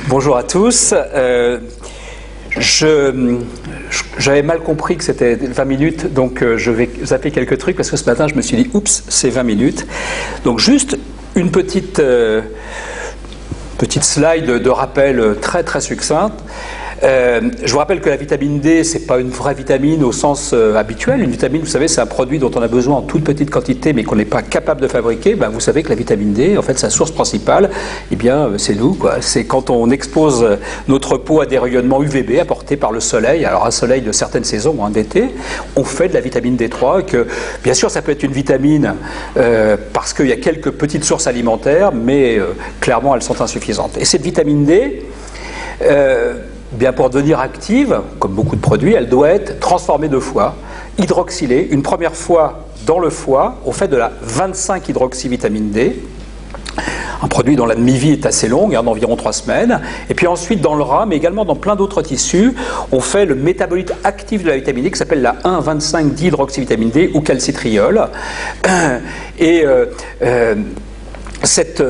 Bonjour à tous. J'avais mal compris que c'était 20 minutes, donc je vais zapper quelques trucs parce que ce matin je me suis dit, oups, c'est 20 minutes. Donc juste une petite slide de rappel très très succincte. Je vous rappelle que la vitamine D, c'est pas une vraie vitamine au sens habituel. Une vitamine, vous savez, c'est un produit dont on a besoin en toute petite quantité, mais qu'on n'est pas capable de fabriquer. Ben, vous savez que la vitamine D, en fait, sa source principale, eh bien, c'est nous, quoi. C'est quand on expose notre peau à des rayonnements UVB apportés par le soleil. Alors, un soleil de certaines saisons, d'été, on fait de la vitamine D3. Et que, bien sûr, ça peut être une vitamine parce qu'il y a quelques petites sources alimentaires, mais clairement, elles sont insuffisantes. Et cette vitamine D, bien pour devenir active, comme beaucoup de produits, elle doit être transformée 2 fois, hydroxylée. Une première fois dans le foie, on fait de la 25-hydroxyvitamine D, un produit dont la demi-vie est assez longue, d'environ 3 semaines. Et puis ensuite, dans le rat, mais également dans plein d'autres tissus, on fait le métabolite actif de la vitamine D, qui s'appelle la 1,25-dihydroxyvitamine D, ou calcitriol. Et cette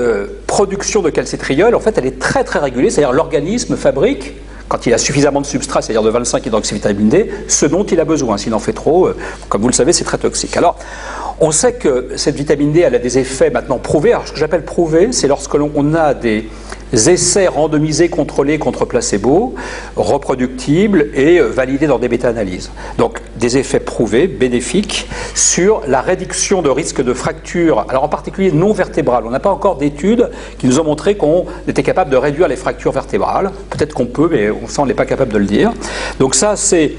production de calcitriol, en fait, elle est très très régulée, c'est-à-dire l'organisme fabrique, quand il a suffisamment de substrat, c'est-à-dire de 25-hydroxyvitamine D, ce dont il a besoin. S'il en fait trop, comme vous le savez, c'est très toxique. Alors, on sait que cette vitamine D, elle a des effets maintenant prouvés. Alors, ce que j'appelle prouvés, c'est lorsque l'on a des essais randomisés contrôlés contre placebo, reproductibles et validés dans des méta-analyses. Donc, des effets prouvés, bénéfiques, sur la réduction de risque de fractures, alors en particulier non vertébrales. On n'a pas encore d'études qui nous ont montré qu'on était capable de réduire les fractures vertébrales. Peut-être qu'on peut, mais on n'est pas capable de le dire. Donc ça, c'est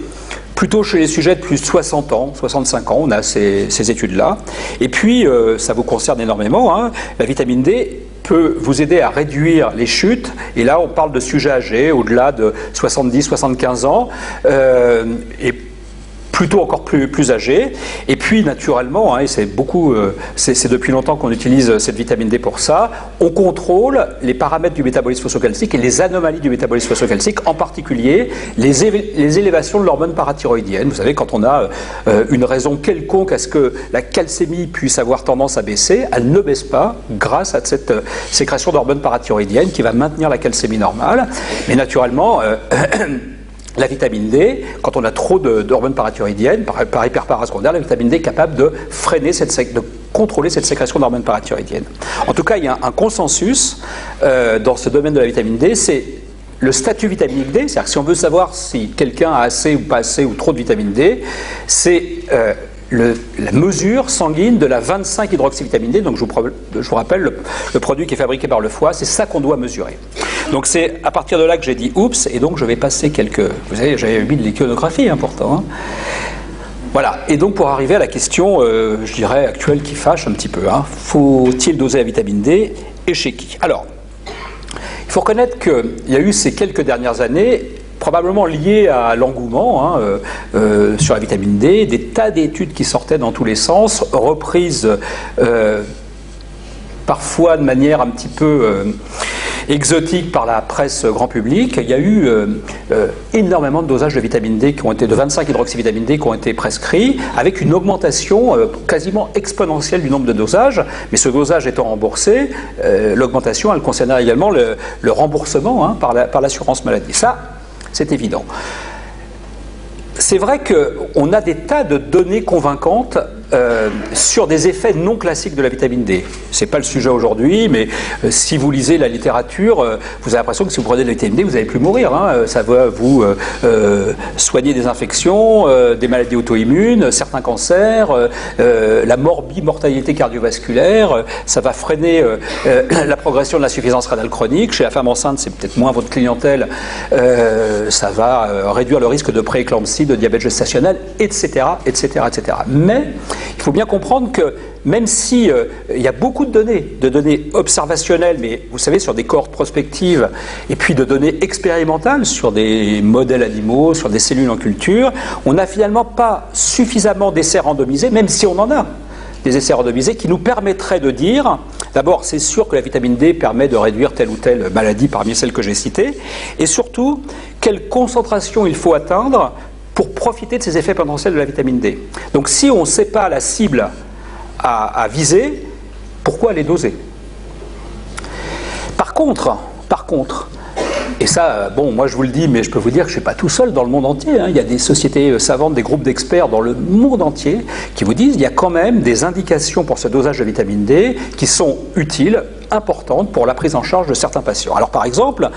plutôt chez les sujets de plus de 60 ans, 65 ans, on a ces études-là. Et puis, ça vous concerne énormément, la vitamine D peut vous aider à réduire les chutes, et là on parle de sujets âgés, au-delà de 70-75 ans, et plutôt encore plus âgés. Et puis naturellement, et c'est depuis longtemps qu'on utilise cette vitamine D pour ça, on contrôle les paramètres du métabolisme phosphocalcique et les anomalies du métabolisme phosphocalcique, en particulier les élévations de l'hormone parathyroïdienne. Vous savez, quand on a une raison quelconque à ce que la calcémie puisse avoir tendance à baisser, elle ne baisse pas grâce à cette sécrétion d'hormone parathyroïdienne qui va maintenir la calcémie normale. Mais naturellement, la vitamine D, quand on a trop d'hormones parathyroïdiennes, par hyperparasecondaire, la vitamine D est capable de freiner, de contrôler cette sécrétion d'hormones parathyroïdiennes. En tout cas, il y a un consensus dans ce domaine de la vitamine D, c'est le statut vitaminique D, c'est-à-dire que si on veut savoir si quelqu'un a assez ou pas assez ou trop de vitamine D, c'est la mesure sanguine de la 25-hydroxyvitamine D. Donc je vous rappelle, le produit qui est fabriqué par le foie, c'est ça qu'on doit mesurer. Donc c'est à partir de là que j'ai dit oups, et donc je vais passer vous savez, j'avais mis de l'iconographie pourtant. Voilà, et donc pour arriver à la question, je dirais, actuelle qui fâche un petit peu, faut-il doser la vitamine D et chez qui? Alors, il faut reconnaître qu'il y a eu ces quelques dernières années, probablement lié à l'engouement sur la vitamine D, des tas d'études qui sortaient dans tous les sens, reprises parfois de manière un petit peu exotique par la presse grand public. Il y a eu énormément de dosages de vitamine D qui ont été de 25-hydroxyvitamine D qui ont été prescrits, avec une augmentation quasiment exponentielle du nombre de dosages. Mais ce dosage étant remboursé, l'augmentation, elle concernait également le remboursement par l'assurance maladie. Ça, c'est évident. C'est vrai qu'on a des tas de données convaincantes sur des effets non classiques de la vitamine D. Ce n'est pas le sujet aujourd'hui, mais si vous lisez la littérature, vous avez l'impression que si vous prenez de la vitamine D, vous n'allez plus mourir. Ça va vous soigner des infections, des maladies auto-immunes, certains cancers, la mortalité cardiovasculaire, ça va freiner la progression de l'insuffisance rénale chronique. Chez la femme enceinte, c'est peut-être moins votre clientèle, ça va réduire le risque de prééclampsie, de diabète gestationnel, etc., etc., etc. Mais il faut bien comprendre que même si il y a beaucoup de données observationnelles, mais vous savez, sur des cohortes prospectives, et puis de données expérimentales sur des modèles animaux, sur des cellules en culture, on n'a finalement pas suffisamment d'essais randomisés, même si on en a des essais randomisés qui nous permettraient de dire, d'abord, c'est sûr que la vitamine D permet de réduire telle ou telle maladie parmi celles que j'ai citées, et surtout, quelle concentration il faut atteindre pour profiter de ces effets potentiels de la vitamine D. Donc si on ne sait pas la cible à viser, pourquoi les doser? Par contre, Et ça, bon, moi je vous le dis, mais je peux vous dire que je ne suis pas tout seul dans le monde entier. Hein. Il y a des sociétés savantes, des groupes d'experts dans le monde entier qui vous disent qu'il y a quand même des indications pour ce dosage de vitamine D qui sont utiles, importantes pour la prise en charge de certains patients. Alors par exemple,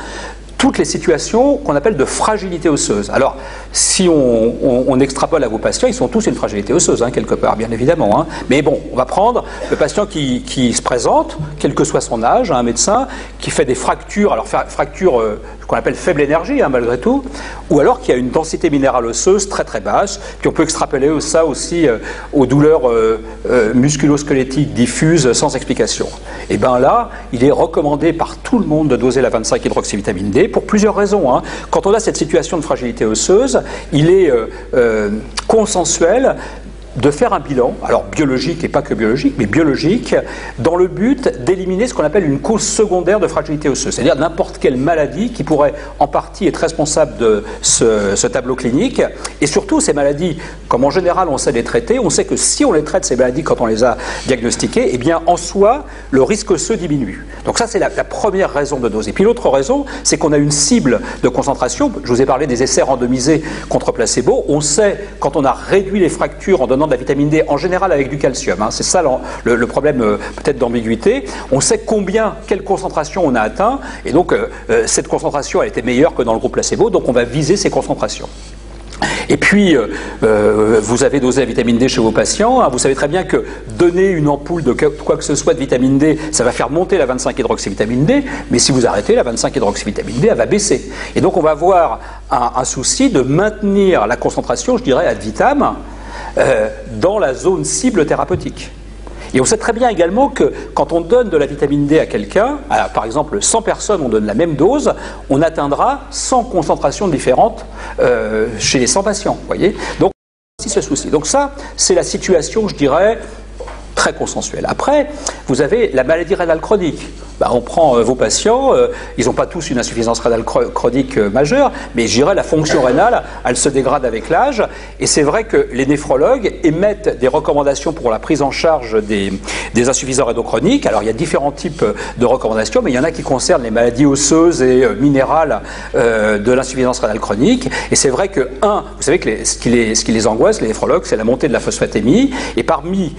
toutes les situations qu'on appelle de fragilité osseuse. Alors, si on extrapole à vos patients, ils sont tous une fragilité osseuse, hein, quelque part, bien évidemment. Hein. Mais bon, on va prendre le patient qui se présente, quel que soit son âge, un médecin, qui fait des fractures, alors fractures qu'on appelle faible énergie, hein, malgré tout, ou alors qui a une densité minérale osseuse très très basse, puis on peut extrapoler ça aussi aux douleurs musculo-squelettiques diffuses sans explication. Et bien là, il est recommandé par tout le monde de doser la 25-hydroxyvitamine D, pour plusieurs raisons. Hein. Quand on a cette situation de fragilité osseuse, il est consensuel de faire un bilan, alors biologique et pas que biologique, mais biologique, dans le but d'éliminer ce qu'on appelle une cause secondaire de fragilité osseuse, c'est-à-dire n'importe quelle maladie qui pourrait en partie être responsable de ce tableau clinique, et surtout ces maladies, comme en général on sait les traiter, on sait que si on les traite ces maladies quand on les a diagnostiquées, eh bien en soi, le risque osseux diminue. Donc ça c'est la première raison de doser. Puis l'autre raison, c'est qu'on a une cible de concentration, je vous ai parlé des essais randomisés contre placebo, on sait quand on a réduit les fractures en donnant de la vitamine D, en général avec du calcium, hein, c'est ça le problème peut-être d'ambiguïté, on sait quelle concentration on a atteint, et donc cette concentration elle était meilleure que dans le groupe placebo, donc on va viser ces concentrations. Et puis, vous avez dosé la vitamine D chez vos patients, hein, vous savez très bien que donner une ampoule de quoi que ce soit de vitamine D, ça va faire monter la 25-hydroxyvitamine D, mais si vous arrêtez, la 25-hydroxyvitamine D, elle va baisser. Et donc on va avoir un souci de maintenir la concentration, je dirais, ad vitam, dans la zone cible thérapeutique. Et on sait très bien également que quand on donne de la vitamine D à quelqu'un, par exemple 100 personnes, on donne la même dose, on atteindra 100 concentrations différentes chez les 100 patients. Voyez, donc, c'est ce souci. Donc ça, c'est la situation, je dirais, très consensuelle. Après, vous avez la maladie rénale chronique. On prend vos patients, ils n'ont pas tous une insuffisance rénale chronique majeure, mais je dirais la fonction rénale, elle se dégrade avec l'âge, et c'est vrai que les néphrologues émettent des recommandations pour la prise en charge des insuffisants rénaux chroniques. Alors il y a différents types de recommandations, mais il y en a qui concernent les maladies osseuses et minérales de l'insuffisance rénale chronique, et c'est vrai que, vous savez que ce qui les angoisse, les néphrologues, c'est la montée de la phosphatémie, et parmi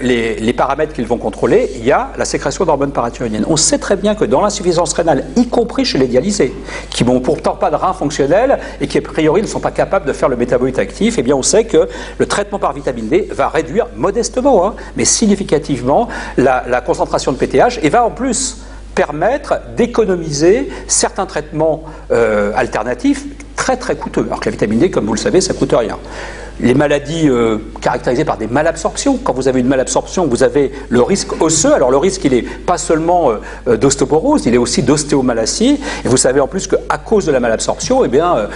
les paramètres qu'ils vont contrôler, il y a la sécrétion d'hormones parathyroïdiennes. On sait très bien que dans l'insuffisance rénale, y compris chez les dialysés, qui n'ont pourtant pas de reins fonctionnels et qui a priori ne sont pas capables de faire le métabolite actif, eh bien on sait que le traitement par vitamine D va réduire modestement, hein, mais significativement la concentration de PTH et va en plus permettre d'économiser certains traitements alternatifs très très coûteux, alors que la vitamine D, comme vous le savez, ça ne coûte rien. Les maladies caractérisées par des malabsorptions, quand vous avez une malabsorption, vous avez le risque osseux. Alors le risque, il n'est pas seulement d'ostéoporose, il est aussi d'ostéomalacie. Et vous savez en plus qu'à cause de la malabsorption, eh bien,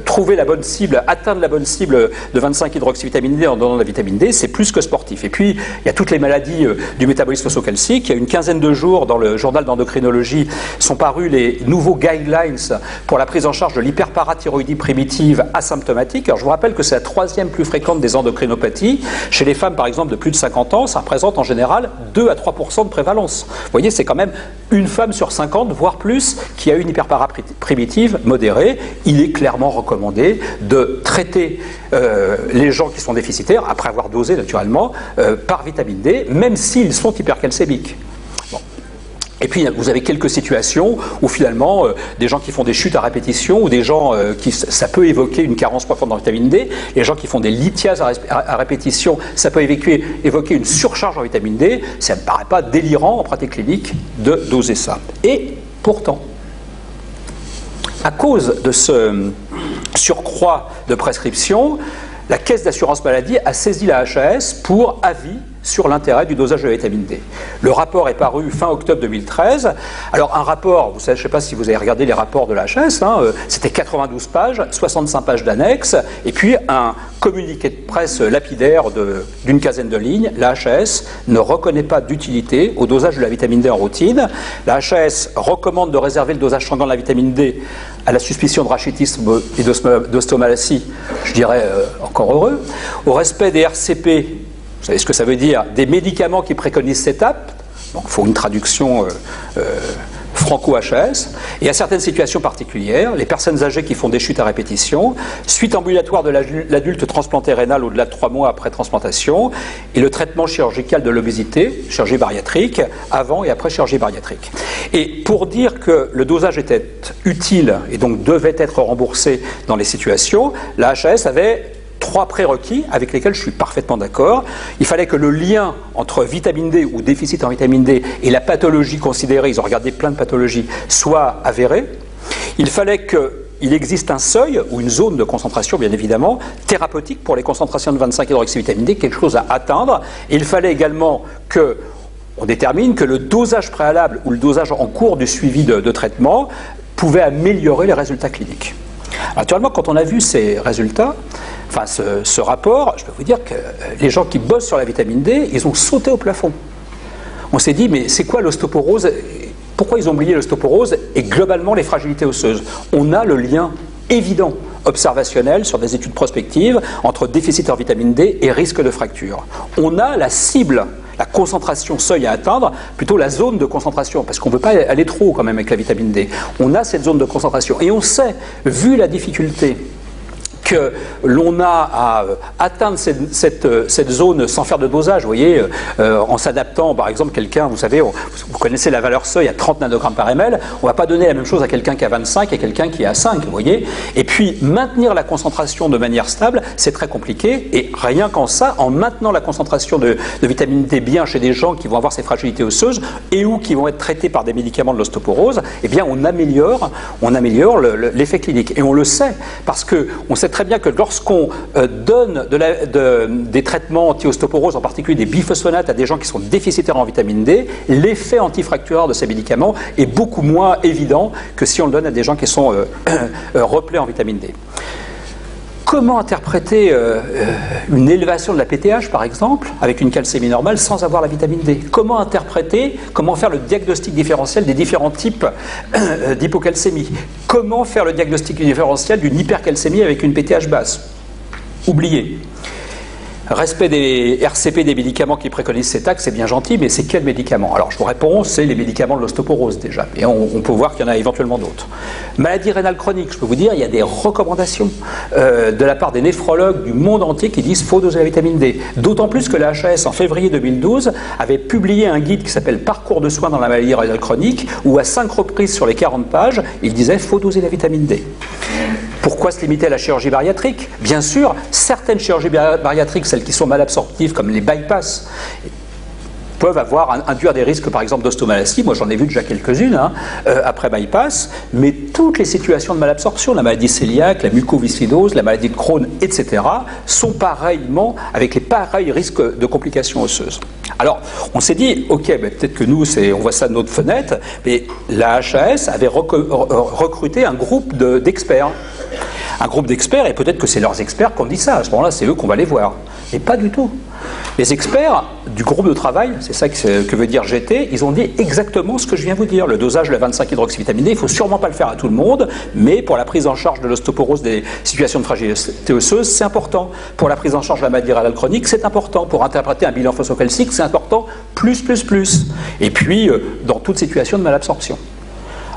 trouver la bonne cible, atteindre la bonne cible de 25-hydroxyvitamine D en donnant de la vitamine D, c'est plus que sportif. Et puis, il y a toutes les maladies du métabolisme phosphocalcique. Il y a une quinzaine de jours, dans le journal d'endocrinologie, sont parus les nouveaux guidelines pour la prise en charge de l'hyperparathyroïdie primitive asymptomatique. Alors je vous rappelle que c'est la troisième plus fréquente des endocrinopathies. Chez les femmes, par exemple, de plus de 50 ans, ça représente en général 2 à 3% de prévalence. Vous voyez, c'est quand même une femme sur 50, voire plus, qui a une hyperpara primitive modérée. Il est clairement recommandé de traiter les gens qui sont déficitaires, après avoir dosé naturellement, par vitamine D, même s'ils sont hypercalcémiques. Et puis vous avez quelques situations où finalement des gens qui font des chutes à répétition ou des gens ça peut évoquer une carence profonde en vitamine D, les gens qui font des lithiases à répétition, ça peut évoquer une surcharge en vitamine D, ça ne me paraît pas délirant en pratique clinique de doser ça. Et pourtant, à cause de ce surcroît de prescription, la Caisse d'assurance maladie a saisi la HAS pour avis sur l'intérêt du dosage de la vitamine D. Le rapport est paru fin octobre 2013. Alors un rapport, vous savez, je ne sais pas si vous avez regardé les rapports de la HAS, hein, c'était 92 pages, 65 pages d'annexes, et puis un communiqué de presse lapidaire d'une quinzaine de lignes. La HAS ne reconnaît pas d'utilité au dosage de la vitamine D en routine. La HAS recommande de réserver le dosage sanguin de la vitamine D à la suspicion de rachitisme et d'ostéomalacie, je dirais encore heureux, au respect des RCP. Vous savez ce que ça veut dire? Des médicaments qui préconisent cette étape. Bon, il faut une traduction franco-HAS, et à certaines situations particulières, les personnes âgées qui font des chutes à répétition, suite ambulatoire de l'adulte transplanté rénal au-delà de 3 mois après transplantation, et le traitement chirurgical de l'obésité, chirurgie bariatrique, avant et après chirurgie bariatrique. Et pour dire que le dosage était utile et donc devait être remboursé dans les situations, la HAS avait 3 prérequis avec lesquels je suis parfaitement d'accord. Il fallait que le lien entre vitamine D ou déficit en vitamine D et la pathologie considérée, ils ont regardé plein de pathologies, soit avéré. Il fallait qu'il existe un seuil ou une zone de concentration, bien évidemment, thérapeutique pour les concentrations de 25-hydroxyvitamine D, quelque chose à atteindre. Et il fallait également qu'on détermine que le dosage préalable ou le dosage en cours du suivi de traitement pouvait améliorer les résultats cliniques. Naturellement, quand on a vu ces résultats, enfin ce rapport, je peux vous dire que les gens qui bossent sur la vitamine D, ils ont sauté au plafond. On s'est dit, mais c'est quoi l'ostéoporose? Pourquoi ils ont oublié l'ostéoporose et globalement les fragilités osseuses? On a le lien évident, observationnel, sur des études prospectives, entre déficit en vitamine D et risque de fracture. On a la cible, la concentration seuil à atteindre, plutôt la zone de concentration, parce qu'on ne peut pas aller trop haut quand même avec la vitamine D. On a cette zone de concentration. Et on sait, vu la difficulté que l'on a à atteindre cette zone sans faire de dosage, vous voyez, en s'adaptant, par exemple, quelqu'un, vous savez, vous connaissez la valeur seuil à 30 nanogrammes par ml, on ne va pas donner la même chose à quelqu'un qui a 25 et à quelqu'un qui a 5, vous voyez. Et puis, maintenir la concentration de manière stable, c'est très compliqué, et rien qu'en ça, en maintenant la concentration de vitamine D bien chez des gens qui vont avoir ces fragilités osseuses et ou qui vont être traités par des médicaments de l'ostéoporose, eh bien, on améliore l'effet clinique. Et on le sait, parce qu'on sait très bien que lorsqu'on donne des traitements anti-ostéoporose, en particulier des biphosphonates, à des gens qui sont déficitaires en vitamine D, l'effet antifracturaire de ces médicaments est beaucoup moins évident que si on le donne à des gens qui sont replets en vitamine D. Comment interpréter une élévation de la PTH, par exemple, avec une calcémie normale, sans avoir la vitamine D? Comment interpréter, comment faire le diagnostic différentiel des différents types d'hypocalcémie? Comment faire le diagnostic différentiel d'une hypercalcémie avec une PTH basse? Oubliez. Respect des RCP des médicaments qui préconisent cet axe, c'est bien gentil, mais c'est quels médicaments? Alors je vous réponds, c'est les médicaments de l'ostéoporose déjà, et on peut voir qu'il y en a éventuellement d'autres. Maladie rénale chronique, je peux vous dire, il y a des recommandations de la part des néphrologues du monde entier qui disent qu'il faut doser la vitamine D. D'autant plus que la HAS, en février 2012, avait publié un guide qui s'appelle Parcours de soins dans la maladie rénale chronique, où à 5 reprises sur les 40 pages, il disait qu'il faut doser la vitamine D. Pourquoi se limiter à la chirurgie bariatrique? Bien sûr, certaines chirurgies bariatriques, celles qui sont mal absorptives, comme les bypass, peuvent induire des risques, par exemple, d'ostomalacie. Moi, j'en ai vu déjà quelques-unes après bypass. Mais toutes les situations de malabsorption, la maladie cœliaque, la mucoviscidose, la maladie de Crohn, etc., sont pareillement avec les pareils risques de complications osseuses. Alors, on s'est dit, ok, peut-être que nous, on voit ça de notre fenêtre, mais la HAS avait recruté un groupe d'experts. Un groupe d'experts, et peut-être que c'est leurs experts qui ont dit ça. À ce moment-là, c'est eux qu'on va les voir. Mais pas du tout. Les experts du groupe de travail, c'est ça que veut dire GT, ils ont dit exactement ce que je viens de vous dire. Le dosage de la 25-hydroxyvitamine D, il ne faut sûrement pas le faire à tout le monde, mais pour la prise en charge de l'ostéoporose des situations de fragilité osseuse, c'est important. Pour la prise en charge de la maladie rénale chronique, c'est important. Pour interpréter un bilan phosphocalcique, c'est important, plus. Et puis, dans toute situation de malabsorption.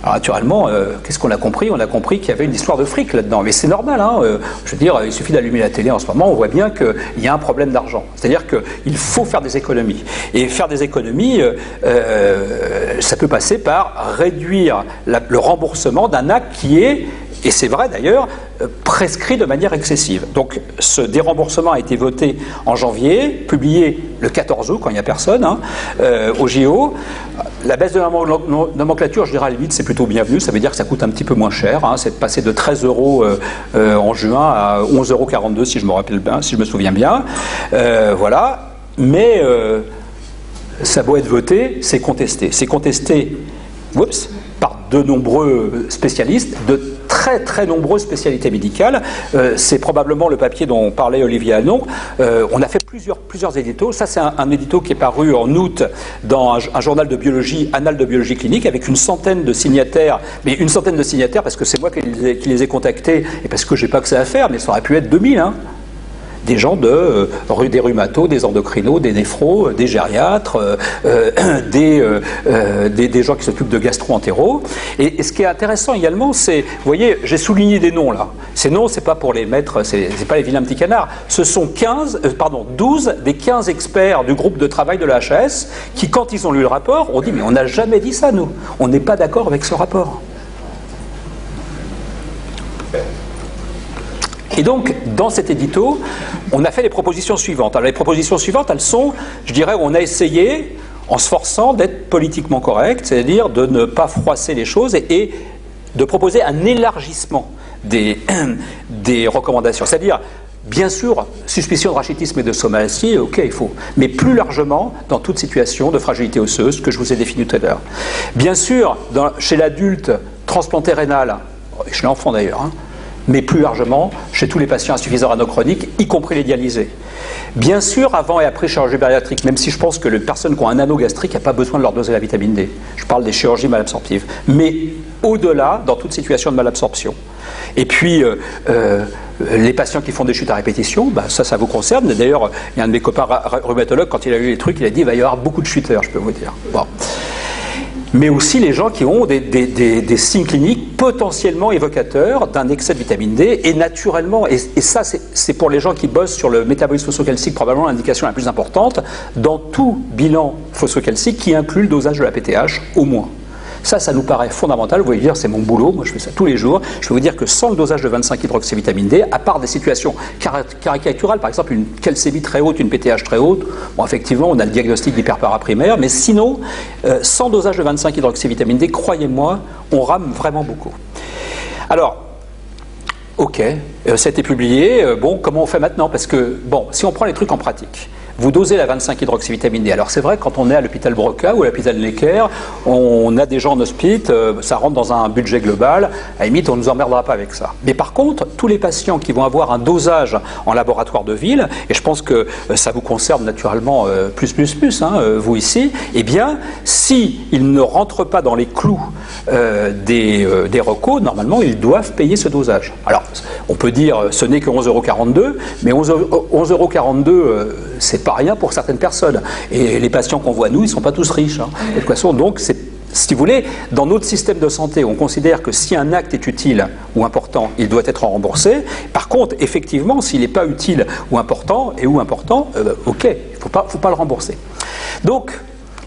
Alors naturellement, qu'est-ce qu'on a compris? On a compris qu'il y avait une histoire de fric là-dedans. Mais c'est normal, je veux dire, il suffit d'allumer la télé en ce moment, on voit bien qu'il y a un problème d'argent. C'est-à-dire qu'il faut faire des économies. Et faire des économies, ça peut passer par réduire le remboursement d'un acte qui est, et c'est vrai d'ailleurs, prescrit de manière excessive. Donc ce déremboursement a été voté en janvier, publié le 14 août, quand il n'y a personne, au JO. La baisse de la nomenclature, je dirais à la limite, c'est plutôt bienvenu. Ça veut dire que ça coûte un petit peu moins cher. C'est de passer de 13 € en juin à 11,42 € si je me rappelle bien, si je me souviens bien. Voilà. Mais ça a beau être voté, c'est contesté. C'est contesté par de nombreux spécialistes, de très nombreuses spécialités médicales. C'est probablement le papier dont parlait Olivier Hannon. On a fait plusieurs éditos. Ça, c'est un édito qui est paru en août dans un journal de biologie, Annales de biologie clinique, avec une centaine de signataires. Mais une centaine de signataires parce que c'est moi qui les ai contactés et parce que j'ai pas que ça à faire, mais ça aurait pu être 2000. des gens des rhumatos, des endocrinos, des néphros, des gériatres, des gens qui s'occupent de gastro-entéro. Et ce qui est intéressant également, c'est, vous voyez, j'ai souligné des noms là. Ces noms, c'est pas pour les mettre, c'est pas les vilains petits canards. Ce sont 12 des 15 experts du groupe de travail de la HAS qui, quand ils ont lu le rapport, ont dit mais on n'a jamais dit ça nous. On n'est pas d'accord avec ce rapport. Et donc, dans cet édito, on a fait les propositions suivantes. Alors, les propositions suivantes, elles sont, je dirais, on a essayé, en se forçant d'être politiquement correct, c'est-à-dire de ne pas froisser les choses et de proposer un élargissement des recommandations. C'est-à-dire, bien sûr, suspicion de rachitisme et de somatie, ok, il faut. Mais plus largement, dans toute situation de fragilité osseuse que je vous ai définie tout à l'heure. Bien sûr, chez l'adulte, transplanté rénal, et chez l'enfant d'ailleurs, hein, mais plus largement chez tous les patients insuffisants rénaux chroniques, y compris les dialysés. Bien sûr, avant et après chirurgie bariatrique, même si je pense que les personnes qui ont un anneau gastrique n'ont pas besoin de leur doser la vitamine D. Je parle des chirurgies malabsorptives. Mais au-delà, dans toute situation de malabsorption. Et puis, les patients qui font des chutes à répétition, bah, ça vous concerne. D'ailleurs, il y a un de mes copains rhumatologues, quand il a lu les trucs, il a dit il va y avoir beaucoup de chuteurs, je peux vous dire. Bon. Mais aussi les gens qui ont des signes cliniques potentiellement évocateurs d'un excès de vitamine D, et naturellement, et ça c'est pour les gens qui bossent sur le métabolisme phosphocalcique probablement l'indication la plus importante, dans tout bilan phosphocalcique qui inclut le dosage de la PTH au moins. Ça nous paraît fondamental. Vous voyez dire, c'est mon boulot, moi je fais ça tous les jours. Je peux vous dire que sans le dosage de 25-hydroxyvitamine D, à part des situations caricaturales, par exemple une calcémie très haute, une PTH très haute, bon, effectivement on a le diagnostic d'hyperparaprimaire, mais sinon, sans dosage de 25-hydroxyvitamine D, croyez-moi, on rame vraiment beaucoup. Alors, ok, ça a été publié, bon, comment on fait maintenant? Parce que, bon, si on prend les trucs en pratique, vous dosez la 25-hydroxyvitamine D. Alors c'est vrai, quand on est à l'hôpital Broca ou à l'hôpital Necker, on a des gens en hospice, ça rentre dans un budget global, à la limite on ne nous emmerdera pas avec ça. Mais par contre, tous les patients qui vont avoir un dosage en laboratoire de ville, et je pense que ça vous concerne naturellement hein, vous ici, eh bien, s'ils ne rentrent pas dans les clous des recos, normalement ils doivent payer ce dosage. Alors, on peut dire ce n'est que 11,42 €, mais 11,42 €, c'est pas rien pour certaines personnes. Et les patients qu'on voit nous, ils ne sont pas tous riches. Hein. De toute façon, donc, si vous voulez, dans notre système de santé, on considère que si un acte est utile ou important, il doit être remboursé. Par contre, effectivement, s'il n'est pas utile ou important, ok, il ne faut pas le rembourser. Donc,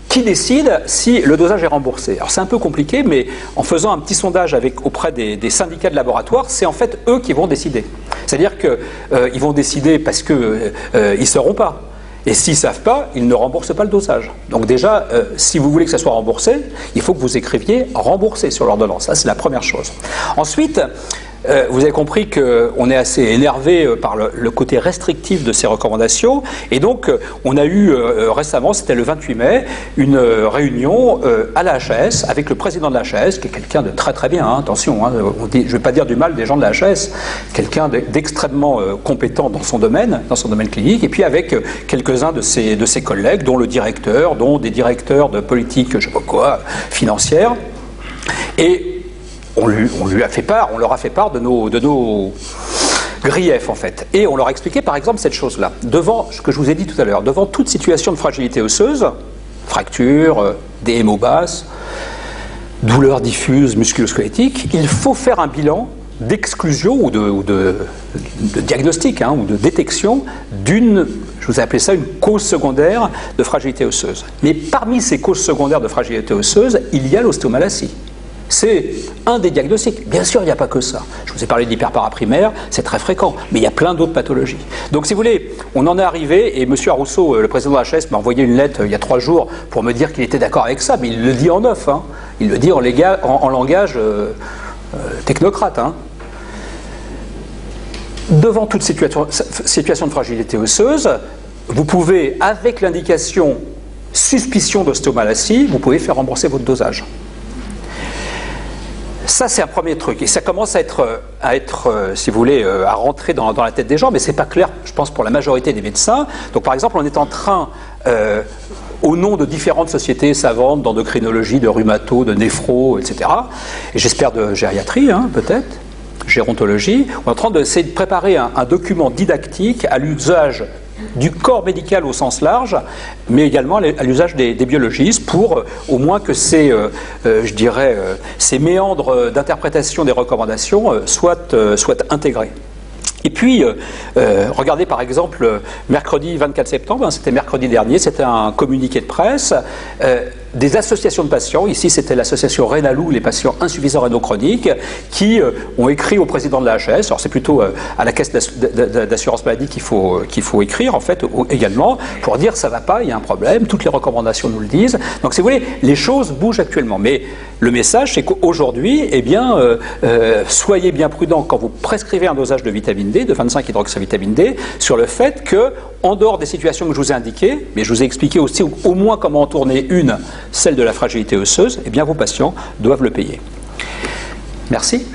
qui décide si le dosage est remboursé? Alors c'est un peu compliqué, mais en faisant un petit sondage auprès des syndicats de laboratoire, c'est en fait eux qui vont décider. C'est-à-dire qu'ils vont décider parce qu'ils ne sauront pas. Et s'ils ne savent pas, ils ne remboursent pas le dosage. Donc déjà, si vous voulez que ça soit remboursé, il faut que vous écriviez « remboursé » sur l'ordonnance. Ça, c'est la première chose. Ensuite, vous avez compris qu'on est assez énervé par le côté restrictif de ces recommandations. Et donc, on a eu récemment, c'était le 28 mai, une réunion à la HAS avec le président de la HAS, qui est quelqu'un de très très bien, hein, attention, hein, je ne vais pas dire du mal des gens de la HAS, quelqu'un d'extrêmement compétent dans son domaine clinique, et puis avec quelques-uns de ses collègues, dont le directeur, dont des directeurs de politique, je ne sais pas quoi, financière. Et on leur a fait part de nos griefs en fait. Et on leur a expliqué par exemple cette chose-là. Devant ce que je vous ai dit tout à l'heure, devant toute situation de fragilité osseuse, fracture, des hémobasses, douleurs diffuses musculo-squelettiques, il faut faire un bilan d'exclusion ou de diagnostic hein, ou de détection d'une, je vous ai appelé ça une cause secondaire de fragilité osseuse. Mais parmi ces causes secondaires de fragilité osseuse, il y a l'ostéomalacie. C'est un des diagnostics. Bien sûr, il n'y a pas que ça. Je vous ai parlé de l'hyperparaprimaire, c'est très fréquent, mais il y a plein d'autres pathologies. Donc, si vous voulez, on en est arrivé, et M. Arrousseau, le président de la HAS, m'a envoyé une lettre il y a 3 jours pour me dire qu'il était d'accord avec ça, mais il le dit en neuf. Hein. Il le dit en langage technocrate. Hein. Devant toute situation de fragilité osseuse, vous pouvez, avec l'indication suspicion d'ostéomalacie, vous pouvez faire rembourser votre dosage. Ça, c'est un premier truc. Et ça commence à être si vous voulez, à rentrer dans la tête des gens, mais ce n'est pas clair, je pense, pour la majorité des médecins. Donc, par exemple, on est en train, au nom de différentes sociétés savantes, d'endocrinologie, de rhumato, de néphro, etc., et j'espère de gériatrie, hein, peut-être, gérontologie. On est en train d'essayer de préparer un document didactique à l'usage du corps médical au sens large, mais également à l'usage des biologistes pour au moins que ces méandres d'interprétation des recommandations soient intégrés. Et puis, regardez par exemple, mercredi 24 septembre, c'était mercredi dernier, c'était un communiqué de presse, des associations de patients, ici c'était l'association Rénalou, les patients insuffisants rénaux chroniques, qui ont écrit au président de la HS, alors c'est plutôt à la caisse d'assurance maladie qu'il faut écrire en fait également, pour dire ça va pas, il y a un problème, toutes les recommandations nous le disent. Donc si vous voulez, les choses bougent actuellement, mais le message c'est qu'aujourd'hui, eh bien, soyez bien prudents quand vous prescrivez un dosage de vitamine D, de 25-hydroxyvitamine D, sur le fait que, en dehors des situations que je vous ai indiquées, mais je vous ai expliqué aussi au moins comment en tourner une, celle de la fragilité osseuse, eh bien vos patients doivent le payer. Merci.